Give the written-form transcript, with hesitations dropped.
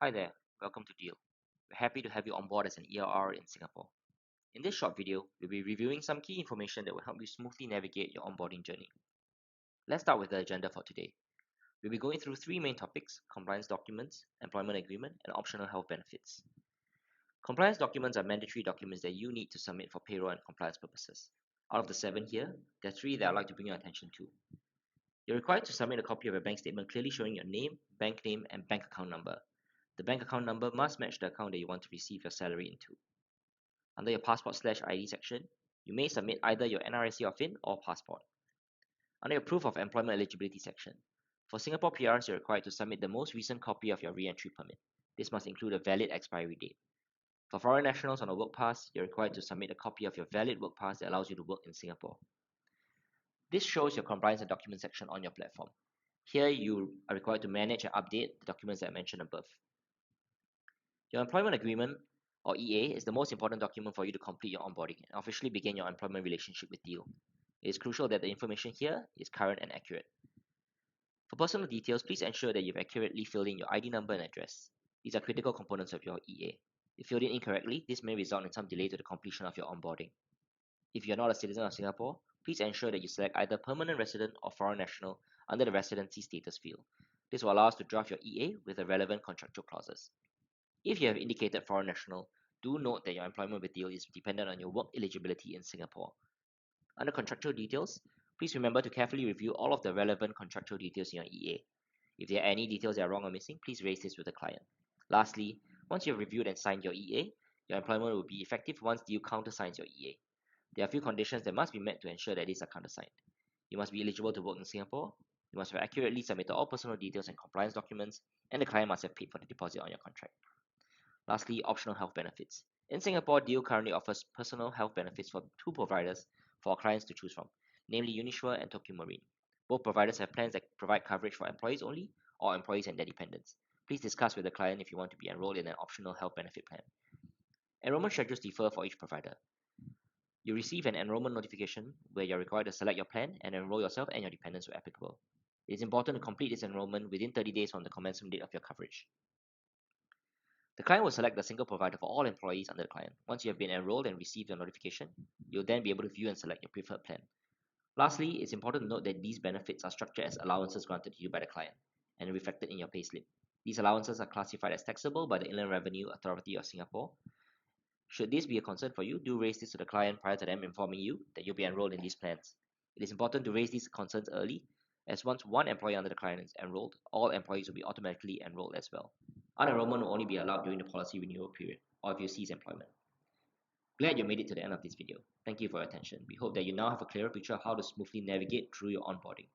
Hi there, welcome to Deel. We're happy to have you on board as an EOR in Singapore. In this short video, we'll be reviewing some key information that will help you smoothly navigate your onboarding journey. Let's start with the agenda for today. We'll be going through three main topics: compliance documents, employment agreement, and optional health benefits. Compliance documents are mandatory documents that you need to submit for payroll and compliance purposes. Out of the seven here, there are three that I'd like to bring your attention to. You're required to submit a copy of your bank statement clearly showing your name, and bank account number. The bank account number must match the account that you want to receive your salary into. Under your passport/ID section, you may submit either your NRIC or FIN or passport. Under your proof of employment eligibility section, for Singapore PRs, you're required to submit the most recent copy of your re-entry permit. This must include a valid expiry date. For foreign nationals on a work pass, you're required to submit a copy of your valid work pass that allows you to work in Singapore. This shows your compliance and document section on your platform. Here, you are required to manage and update the documents that I mentioned above. Your employment agreement, or EA, is the most important document for you to complete your onboarding and officially begin your employment relationship with Deel. It is crucial that the information here is current and accurate. For personal details, please ensure that you've accurately filled in your ID number and address. These are critical components of your EA. If filled in incorrectly, this may result in some delay to the completion of your onboarding. If you are not a citizen of Singapore, please ensure that you select either permanent resident or foreign national under the residency status field. This will allow us to draft your EA with the relevant contractual clauses. If you have indicated foreign national, do note that your employment with Deel is dependent on your work eligibility in Singapore. Under contractual details, please remember to carefully review all of the relevant contractual details in your EA. If there are any details that are wrong or missing, please raise this with the client. Lastly, once you have reviewed and signed your EA, your employment will be effective once Deel countersigns your EA. There are a few conditions that must be met to ensure that these are countersigned. You must be eligible to work in Singapore, you must have accurately submitted all personal details and compliance documents, and the client must have paid for the deposit on your contract. Lastly, optional health benefits. In Singapore, Deel currently offers personal health benefits for two providers for our clients to choose from, namely Unisure and Tokio Marine. Both providers have plans that provide coverage for employees only or employees and their dependents. Please discuss with the client if you want to be enrolled in an optional health benefit plan. Enrollment schedules differ for each provider. You receive an enrollment notification where you're required to select your plan and enroll yourself and your dependents where applicable. It is important to complete this enrollment within 30 days from the commencement date of your coverage. The client will select the single provider for all employees under the client. Once you have been enrolled and received your notification, you'll then be able to view and select your preferred plan. Lastly, it's important to note that these benefits are structured as allowances granted to you by the client and reflected in your payslip. These allowances are classified as taxable by the Inland Revenue Authority of Singapore. Should this be a concern for you, do raise this to the client prior to them informing you that you'll be enrolled in these plans. It is important to raise these concerns early, as once one employee under the client is enrolled, all employees will be automatically enrolled as well. Unenrollment will only be allowed during the policy renewal period, or if you cease employment. Glad you made it to the end of this video. Thank you for your attention. We hope that you now have a clearer picture of how to smoothly navigate through your onboarding.